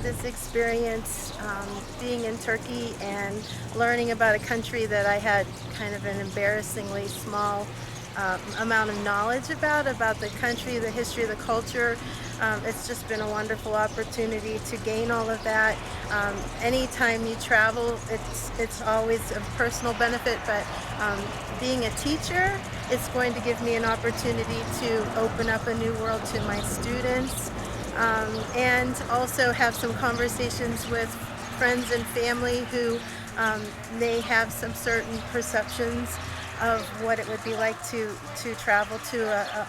this experience being in Turkey and learning about a country that I had kind of an embarrassingly small amount of knowledge about the country, the history, the culture. It's just been a wonderful opportunity to gain all of that. Anytime you travel, it's always a personal benefit, but being a teacher, it's going to give me an opportunity to open up a new world to my students, and also have some conversations with friends and family who may have some certain perceptions of what it would be like to travel to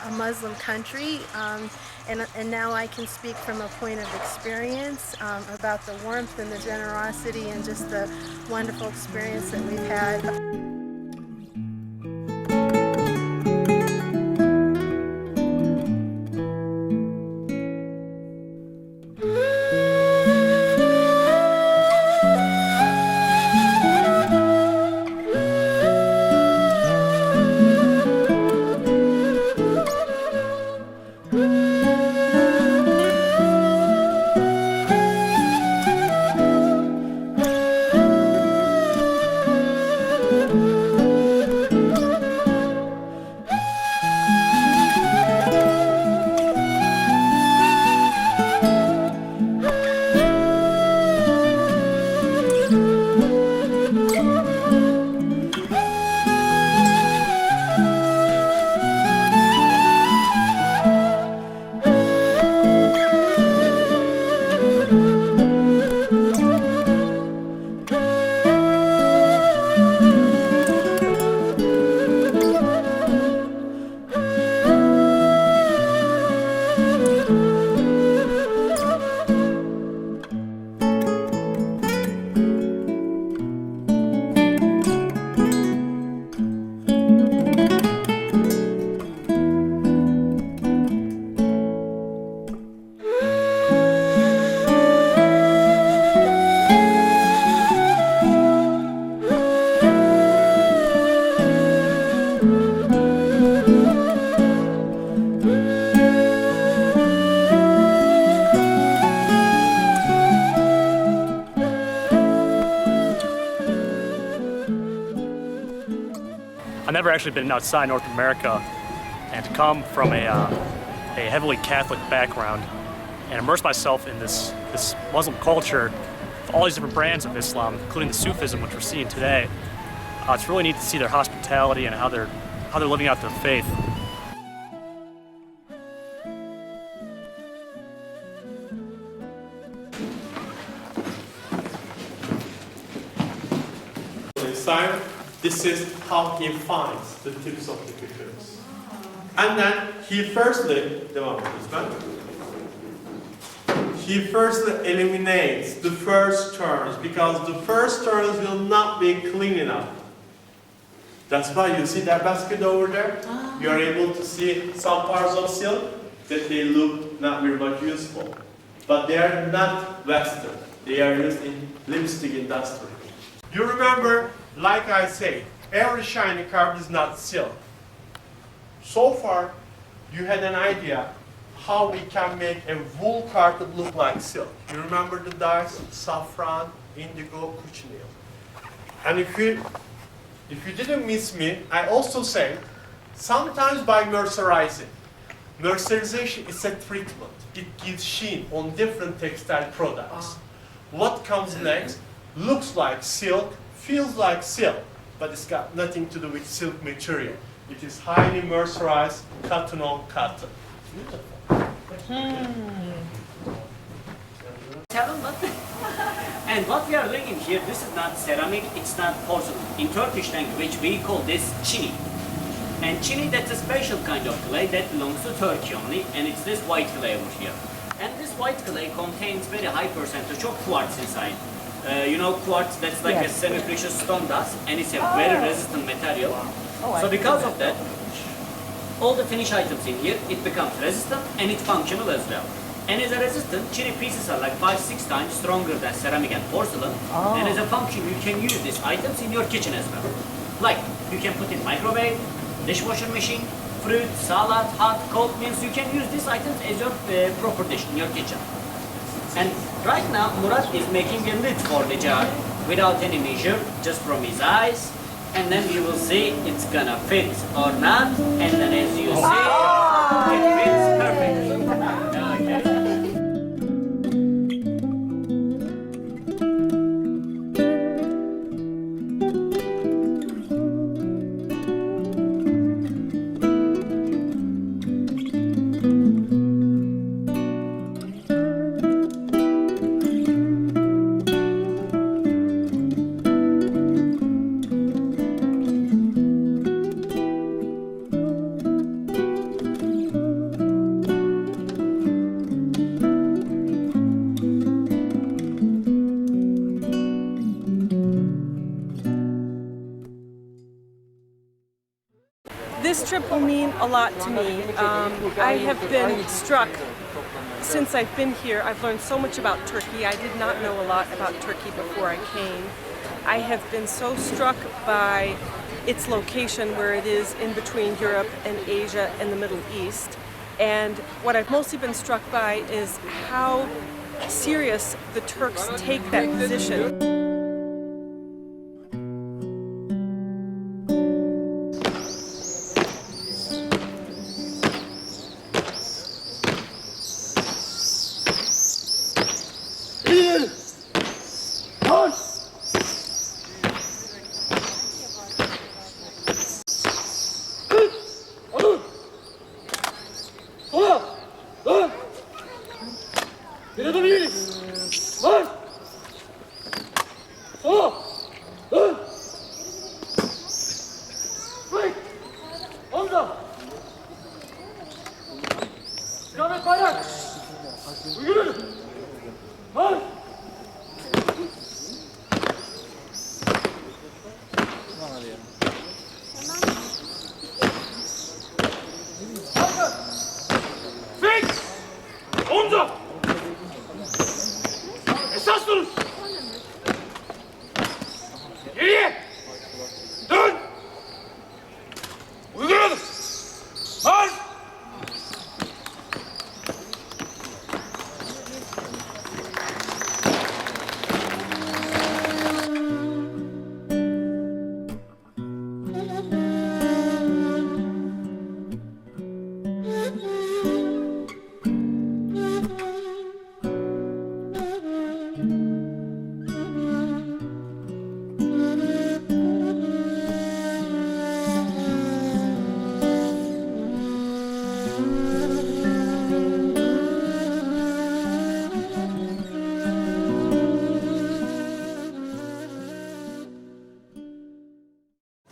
a Muslim country, and now I can speak from a point of experience about the warmth and the generosity and just the wonderful experience that we've had. I've never actually been outside North America, and to come from a heavily Catholic background and immerse myself in this Muslim culture, all these different brands of Islam, including the Sufism, which we're seeing today, it's really neat to see their hospitality and how they're living out their faith. Inside, this is how he finds the tips of the cucumbers. And then he firstly eliminates the first turns, because the first turns will not be clean enough. That's why you see that basket over there. You are able to see some parts of silk that they look not very much useful. But they are not Western. They are used in lipstick industry. You remember, like I say, every shiny carpet is not silk. So far, you had an idea how we can make a wool carpet look like silk. You remember the dyes? Saffron, indigo, cochineal. And if you didn't miss me, I also say, sometimes by mercerizing. Mercerization is a treatment. It gives sheen on different textile products. What comes next looks like silk, feels like silk, but it's got nothing to do with silk material. It is highly mercerized cotton on cotton. Beautiful. And what we are looking here, this is not ceramic, it's not porcelain. In Turkish language, we call this chini. And chini, that's a special kind of clay that belongs to Turkey only, and it's this white clay over here. And this white clay contains very high percentage of quartz inside. You know quartz, that's like a semi-precious stone dust, and it's a very resistant material. So because of that, all the finished items in here, it becomes resistant and it's functional as well. And as a resistant, chini pieces are like 5-6 times stronger than ceramic and porcelain. And as a function, you can use these items in your kitchen as well. Like, you can put in microwave, dishwasher machine, fruit, salad, hot, cold meals. You can use these items as your proper dish in your kitchen. And right now, Murat is making a lid for the jar without any measure, just from his eyes. And then you will see it's gonna fit or not. And then as you see, it fits perfect. Okay. This trip will mean a lot to me. I have been struck since I've been here. I've learned so much about Turkey. I did not know a lot about Turkey before I came. I have been so struck by its location, where it is in between Europe and Asia and the Middle East. And what I've mostly been struck by is how serious the Turks take that position.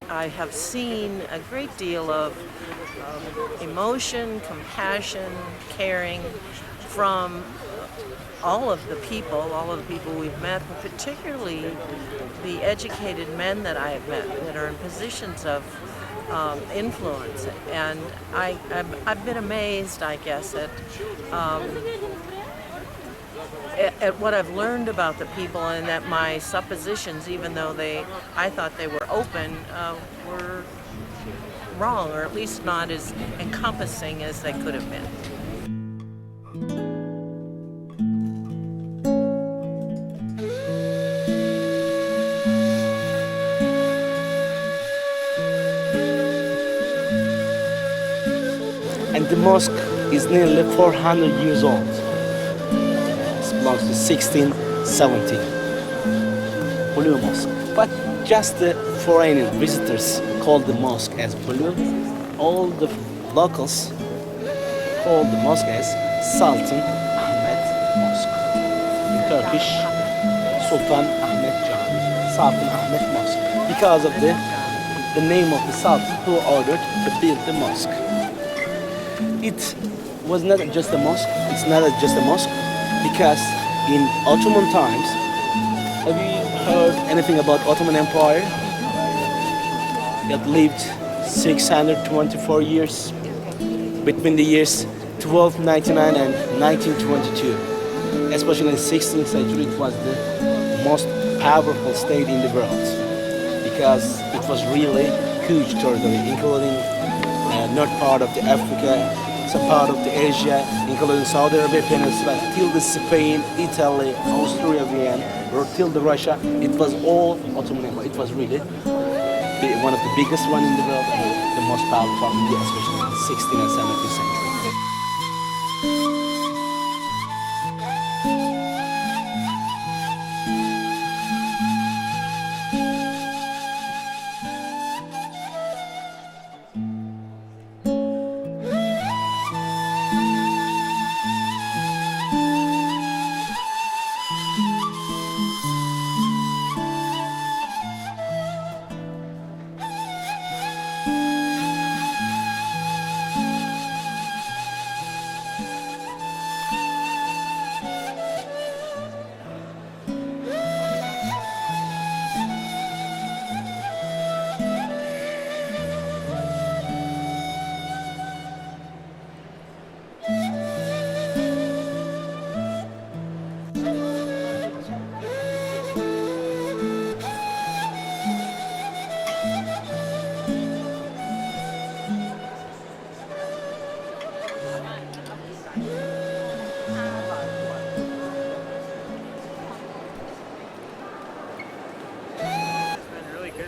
I have seen a great deal of emotion, compassion, caring from all of the people we've met, but particularly the educated men that I have met that are in positions of influence. And I've been amazed, I guess, at what I've learned about the people, and that my suppositions, even though I thought they were open, were wrong, or at least not as encompassing as they could have been. And the mosque is nearly 400 years old. Belongs to 1670 Blue Mosque. But just the foreign visitors call the mosque as Blue. All the locals call the mosque as Sultan Ahmet Mosque. In Turkish, Sultan Ahmet Cami, Sultan Ahmet Mosque, because of the name of the Sultan who ordered to build the mosque. It was not just a mosque. It's not just a mosque. Because in Ottoman times, have you heard anything about Ottoman Empire? It lived 624 years between the years 1299 and 1922. Especially in the 16th century, it was the most powerful state in the world because it was really huge territory, including north part of the Africa, part of the Asia, including Saudi Arabia Peninsula, till the Spain, Italy, Austria, Vienna, or till the Russia, it was all Ottoman Empire. It was really one of the biggest one in the world, and the most powerful, especially in the 16th and 17th century.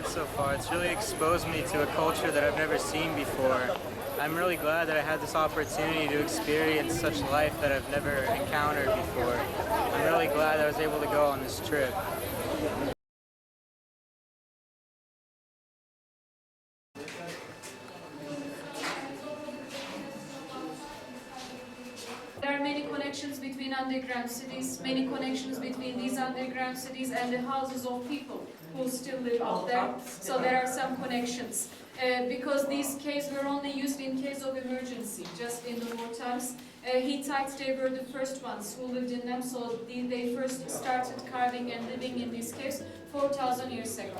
So far. It's really exposed me to a culture that I've never seen before. I'm really glad that I had this opportunity to experience such life that I've never encountered before. I'm really glad I was able to go on this trip. There are many connections between underground cities, many connections between these underground cities and the houses of people who still live out there. So there are some connections. Because these caves were only used in case of emergency, just in the war times. Hittites, they were the first ones who lived in them, so they first started carving and living in these caves 4,000 years ago.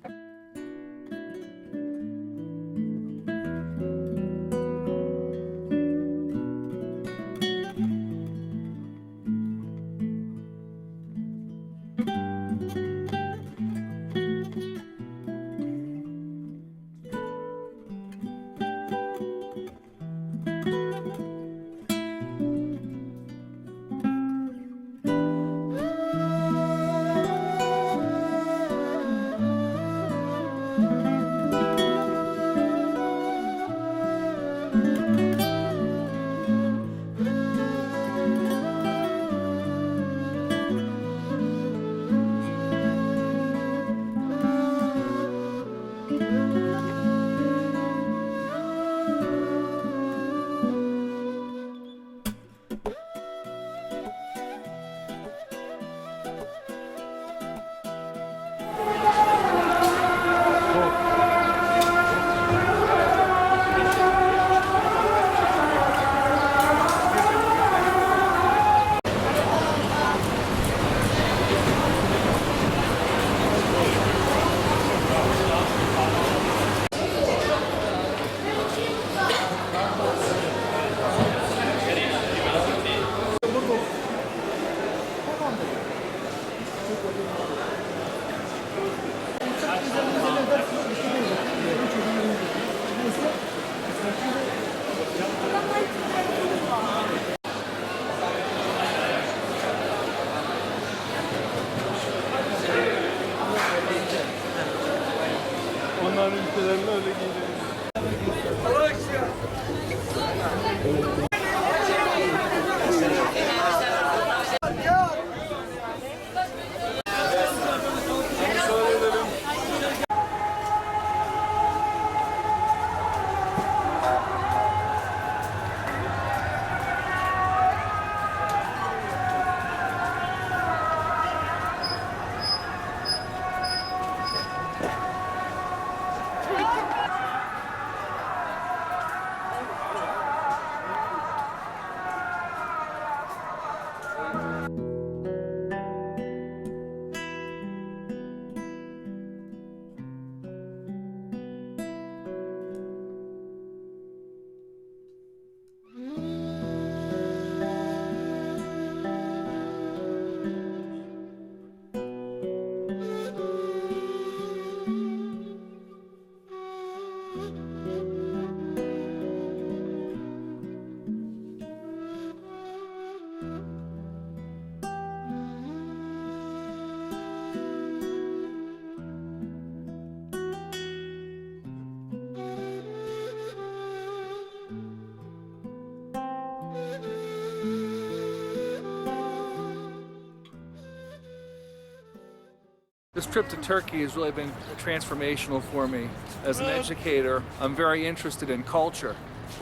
This trip to Turkey has really been transformational for me. As an educator, I'm very interested in culture,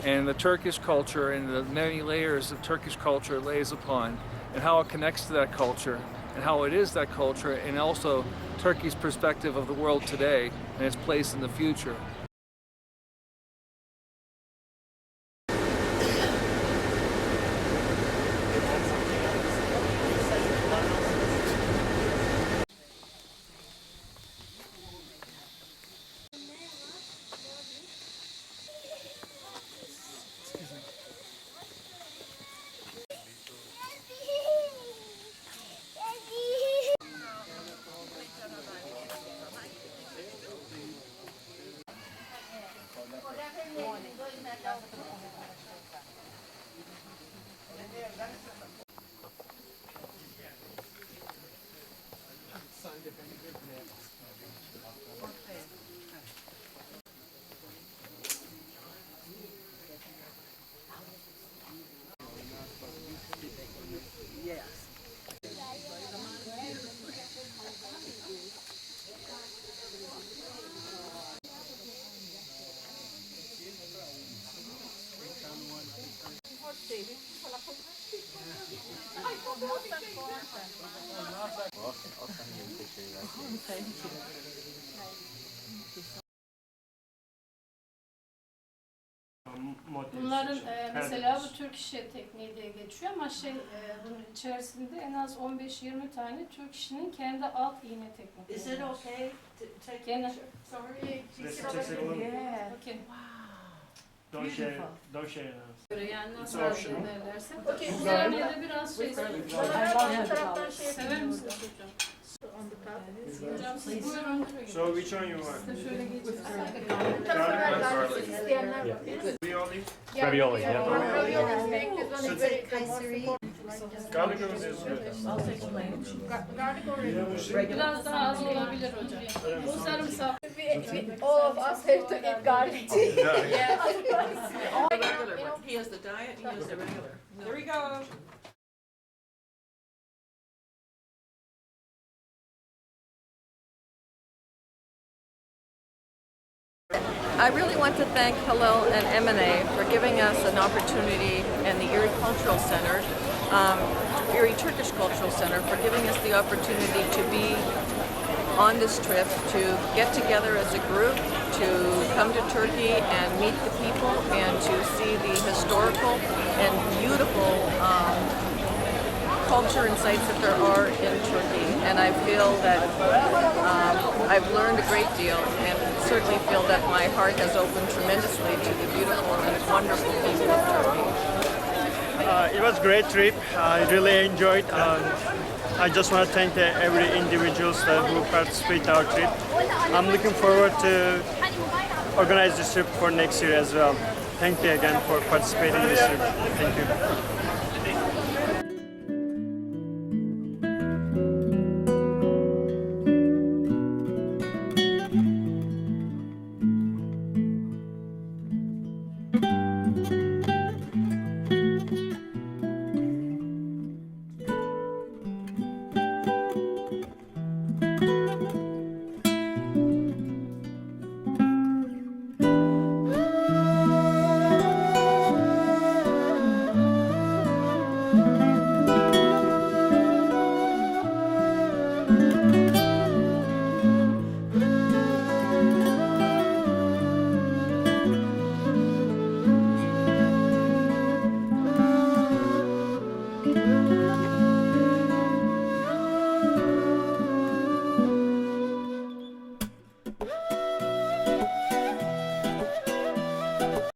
and the Turkish culture and the many layers that Turkish culture lays upon, and how it connects to that culture, and how it is that culture, and also Turkey's perspective of the world today and its place in the future. Bunların mesela bu Türk işi tekniği diye geçiyor ama bunun içerisinde en az 15-20 tane Türk işinin kendi alt iğne teknikleri. Is it okay to take a Gene. picture? Sorry. Yeah. Okay. Don't share those. Yani nasıl It's optional. ederlerse. Üzerine de biraz sever misiniz hocam? Hocam siz buyurun. So which one you want? Şöyle geçin. Ravioli, yeah. Garlic is good. Biraz daha az olabilir hocam. Bu sarımsak. All of us have to eat garlic. Regular one. He has the diet, he has the regular. There we go. I really want to thank Hillel and M&A for giving us an opportunity, and the Erie Cultural Center, Erie Turkish Cultural Center, for giving us the opportunity to be on this trip, to get together as a group, to come to Turkey and meet the people, and to see the historical and beautiful culture and sites that there are in Turkey. And I feel that I've learned a great deal, and certainly feel that my heart has opened tremendously to the beautiful and wonderful people of Turkey. It was a great trip. I really enjoyed. I just want to thank every individual who participated in our trip. I'm looking forward to organize this trip for next year as well. Thank you again for participating in this trip. Thank you.